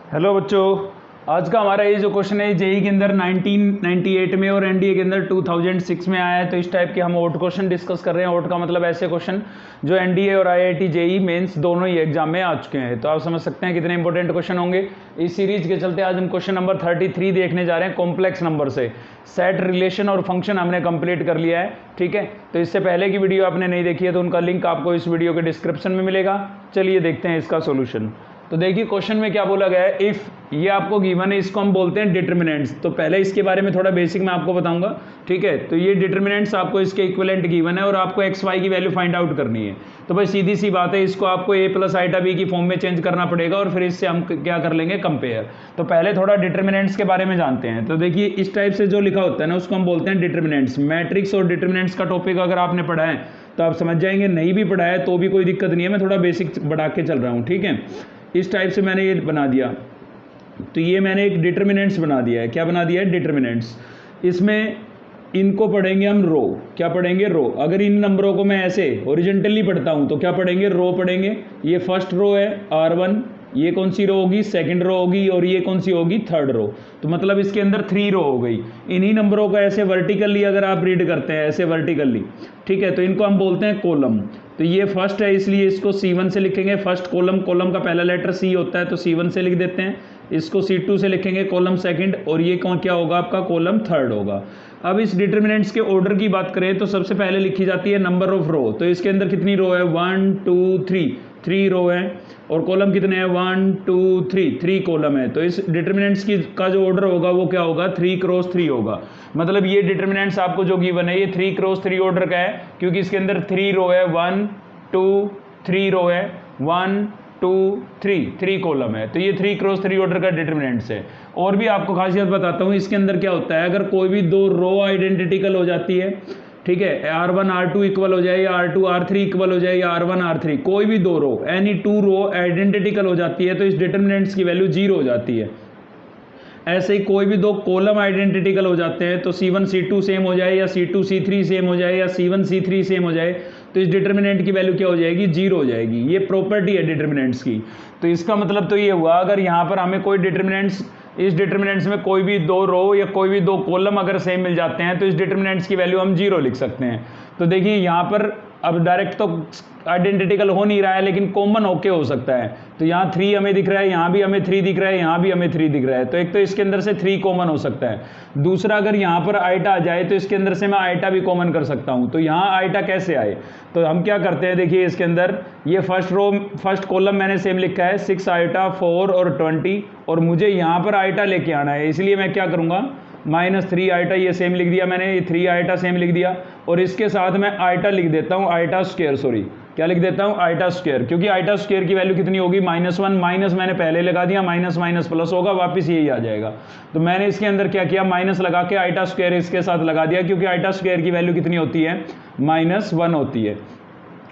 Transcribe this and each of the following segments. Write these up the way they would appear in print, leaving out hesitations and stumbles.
Hello बच्चों, आज का हमारा ये जो क्वेश्चन है जेई के अंदर 1998 में और एनडीए के अंदर 2006 में आया है। तो इस टाइप के हम ओट क्वेश्चन डिस्कस कर रहे हैं। ओट का मतलब ऐसे क्वेश्चन जो एनडीए और आईआईटी जेई मेंस दोनों ही एग्जाम में आ चुके हैं। तो आप समझ सकते हैं कितने इंपॉर्टेंट क्वेश्चन होंगे। इस सीरीज के चलते आज हम क्वेश्चन नंबर 33 देखने जा रहे हैं कॉम्प्लेक्स नंबर से। सेट, रिलेशन और फंक्शन हमने कंप्लीट कर लिया है, ठीक है। तो इससे पहले की वीडियो आपने नहीं देखी है तो उनका लिंक आपको इस वीडियो के डिस्क्रिप्शन में मिलेगा। चलिए देखते हैं इसका सोल्यूशन। तो देखिए क्वेश्चन में क्या बोला गया है, इफ ये आपको गिवन है, इसको हम बोलते हैं डिटर्मिनेंट्स। तो पहले इसके बारे में थोड़ा बेसिक मैं आपको बताऊंगा, ठीक है। तो ये डिटर्मिनेंट्स आपको इसके इक्विवेलेंट गिवन है और आपको एक्स वाई की वैल्यू फाइंड आउट करनी है। तो भाई सीधी सी बात है, इसको आपको ए प्लस आइटा बी की फॉर्म में चेंज करना पड़ेगा और फिर इससे हम क्या कर लेंगे, कंपेयर। तो पहले थोड़ा डिटर्मिनेंट्स के बारे में जानते हैं। तो देखिए इस टाइप से जो लिखा होता है ना उसको हम बोलते हैं डिटर्मिनेंट्स। मैट्रिक्स और डिटर्मिनेंट्स का टॉपिक अगर आपने पढ़ा है तो आप समझ जाएंगे, नहीं भी पढ़ा है तो भी कोई दिक्कत नहीं है, मैं थोड़ा बेसिक बढ़ा के चल रहा हूँ, ठीक है। इस टाइप से मैंने ये बना दिया। तो ये मैंने एक डिटर्मिनेंट्स बना दिया है। क्या बना दिया है, डिटर्मिनेंट्स। इसमें इनको पढ़ेंगे हम रो। क्या पढ़ेंगे, रो। अगर इन नंबरों को मैं ऐसे ओरिजेंटली पढ़ता हूं तो क्या पढ़ेंगे, रो पढ़ेंगे। ये फर्स्ट रो है R1, ये कौन सी रो होगी, सेकंड रो होगी, और ये कौन सी होगी, थर्ड रो। तो मतलब इसके अंदर 3 रो हो गई। इन्हीं नंबरों को ऐसे वर्टिकली अगर आप रीड करते हैं, ऐसे वर्टिकली, ठीक है, तो इनको हम बोलते हैं कॉलम। तो ये फर्स्ट है इसलिए इसको C1 से लिखेंगे। फर्स्ट कॉलम, कॉलम का पहला लेटर C होता है तो C1 से लिख देते हैं। इसको C2 से लिखेंगे, कॉलम सेकंड, और ये कौन क्या होगा आपका, कॉलम थर्ड होगा। अब इस डिटर्मिनेंट्स के ऑर्डर की बात करें तो सबसे पहले लिखी जाती है नंबर ऑफ रो। तो इसके अंदर कितनी रो है, 1 2 3, 3 रो है। और कॉलम कितने हैं, 1 2 3, 3 कॉलम है। तो इस डिटर्मिनेंट्स की का जो ऑर्डर होगा वो क्या होगा, 3 क्रॉस 3 होगा। मतलब ये डिटर्मिनेंट्स आपको जो गिवन है ये 3 क्रॉस 3 ऑर्डर का है, क्योंकि इसके अंदर 3 रो है, 1 2 3 रो है, 1 2 3, 3 कॉलम है। तो ये 3 क्रॉस 3 ऑर्डर का डिटर्मिनेंट्स है। और भी आपको खासियत बताता हूँ, इसके अंदर क्या होता है, अगर कोई भी दो रो आइडेंटिकल हो जाती है, ठीक है, R1 R2 इक्वल हो जाए या R2 R3 इक्वल हो जाए या R1 R3, कोई भी दो रो, एनी 2 रो आइडेंटिकल हो जाती है तो इस डिटर्मिनेंट्स की वैल्यू 0 हो जाती है। ऐसे ही कोई भी दो कॉलम आइडेंटिकल हो जाते हैं तो C1 C2 सेम हो जाए या C2 C3 सेम हो जाए या C1 C3 सेम हो जाए तो इस डिटर्मिनेंट की वैल्यू क्या हो जाएगी, 0 हो जाएगी। ये प्रॉपर्टी है डिटर्मिनेंट्स की। तो इसका मतलब तो ये हुआ, अगर यहाँ पर हमें कोई डिटर्मिनेंट्स, इस डिटर्मिनेंट्स में कोई भी दो रो या कोई भी दो कॉलम अगर सेम मिल जाते हैं तो इस डिटर्मिनेंट्स की वैल्यू हम 0 लिख सकते हैं। तो देखिए यहाँ पर अब डायरेक्ट तो आइडेंटिकल हो नहीं रहा है लेकिन कॉमन होके हो सकता है। तो यहाँ 3 हमें दिख रहा है, यहाँ भी हमें 3 दिख रहा है, यहाँ भी हमें 3 दिख रहा है। तो एक तो इसके अंदर से 3 कॉमन हो सकता है। दूसरा, अगर यहाँ पर आइटा आ जाए तो इसके अंदर से मैं आइटा भी कॉमन कर सकता हूँ। तो यहाँ आइटा कैसे आए, तो हम क्या करते हैं, देखिए इसके अंदर ये फर्स्ट रो, फर्स्ट कॉलम मैंने सेम लिखा है 6 आइटा 4 और 20, और मुझे यहाँ पर आइटा लेके आना है, इसलिए मैं क्या करूँगा, -3 आइटा ये सेम लिख दिया मैंने, ये 3 आइटा सेम लिख दिया, और इसके साथ मैं आइटा लिख देता हूँ, आइटा स्क्वायर, सॉरी क्या लिख देता हूँ, आइटा स्क्वायर, क्योंकि आइटा स्क्वायर की वैल्यू कितनी होगी, -1, माइनस मैंने पहले लगा दिया, माइनस माइनस प्लस होगा, वापस यही आ जाएगा। तो मैंने इसके अंदर क्या किया, माइनस लगा के आइटा स्क्वायर इसके साथ लगा दिया, क्योंकि आइटा स्क्वायर की वैल्यू कितनी होती है, -1 होती है।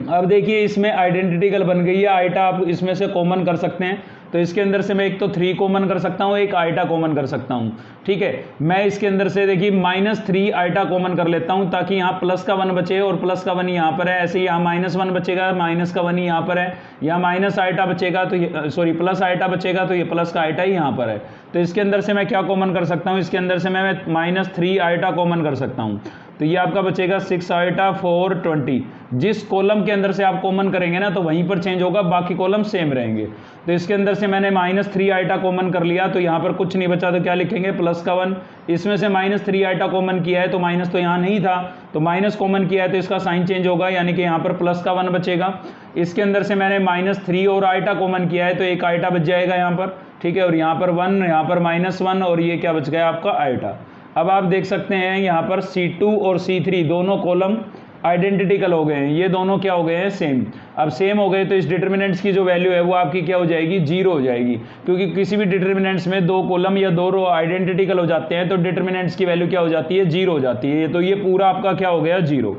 अब देखिए इसमें आइडेंटिकल बन गई है, आइटा आप इसमें से कॉमन कर सकते हैं। तो इसके अंदर से मैं एक तो 3 कॉमन कर सकता हूँ, एक आइटा कॉमन कर सकता हूँ, ठीक है। मैं इसके अंदर से देखिए -3 आइटा कॉमन कर लेता हूँ ताकि यहाँ प्लस का 1 बचे और प्लस का 1 यहाँ पर है। ऐसे यहाँ -1 बचेगा, माइनस का 1 यहाँ पर है, यहाँ माइनस आइटा बचेगा तो सॉरी प्लस आइटा बचेगा तो ये प्लस का आइटा ही यहाँ पर है। तो इसके अंदर से मैं क्या कॉमन कर सकता हूँ, इसके अंदर से मैं -3 आइटा कॉमन कर सकता हूँ। तो ये आपका बचेगा 6 आइटा 4 20। जिस कॉलम के अंदर से आप कॉमन करेंगे ना तो वहीं पर चेंज होगा, बाकी कॉलम सेम रहेंगे। तो इसके अंदर से मैंने -3 आइटा कॉमन कर लिया, तो यहाँ पर कुछ नहीं बचा तो क्या लिखेंगे, प्लस का 1। इसमें से -3 आइटा कॉमन किया है तो माइनस तो यहाँ नहीं था, तो माइनस कॉमन किया है तो इसका साइन चेंज होगा, यानी कि यहाँ पर प्लस का 1 बचेगा। इसके अंदर से मैंने -3 और आइटा कॉमन किया है तो एक आइटा बच जाएगा यहाँ पर, ठीक है, और यहाँ पर 1, यहाँ पर -1, और ये क्या बच गया आपका, आइटा। अब आप देख सकते हैं यहाँ पर C2 और C3 दोनों कॉलम आइडेंटिकल हो गए हैं, ये दोनों क्या हो गए हैं, सेम। अब सेम हो गए तो इस डिटर्मिनेंट्स की जो वैल्यू है वो आपकी क्या हो जाएगी, 0 हो जाएगी, क्योंकि किसी भी डिटर्मिनेंट्स में दो कॉलम या दो रो आइडेंटिकल हो जाते हैं तो डिटर्मिनेंट्स की वैल्यू क्या हो जाती है, 0 हो जाती है। तो ये पूरा आपका क्या हो गया, 0।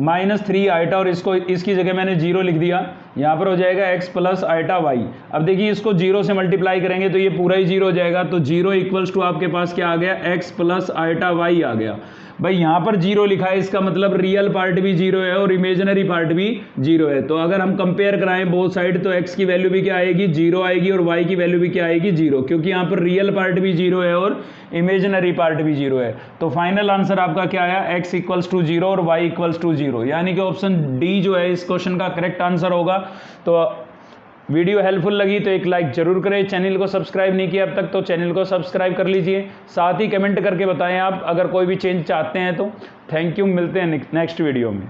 -3 आइटा, और इसको इसकी जगह मैंने 0 लिख दिया। यहाँ पर हो जाएगा x प्लस आइटा वाई। अब देखिए इसको 0 से मल्टीप्लाई करेंगे तो ये पूरा ही 0 हो जाएगा, तो 0 इक्वल्स टू आपके पास क्या आ गया, x प्लस आइटा वाई आ गया। भाई यहाँ पर 0 लिखा है, इसका मतलब रियल पार्ट भी 0 है और इमेजिनरी पार्ट भी 0 है। तो अगर हम कंपेयर कराएं बोथ साइड तो x की वैल्यू भी क्या आएगी, 0 आएगी, और y की वैल्यू भी क्या आएगी, 0, क्योंकि यहाँ पर रियल पार्ट भी 0 है और इमेजिनरी पार्ट भी 0 है। तो फाइनल आंसर आपका क्या आया, x इक्वल्स टू 0 और y इक्वल्स टू 0, यानी कि ऑप्शन डी जो है इस क्वेश्चन का करेक्ट आंसर होगा। तो वीडियो हेल्पफुल लगी तो एक लाइक जरूर करें, चैनल को सब्सक्राइब नहीं किया अब तक तो चैनल को सब्सक्राइब कर लीजिए, साथ ही कमेंट करके बताएं आप अगर कोई भी चेंज चाहते हैं तो। थैंक यू, मिलते हैं नेक्स्ट वीडियो में।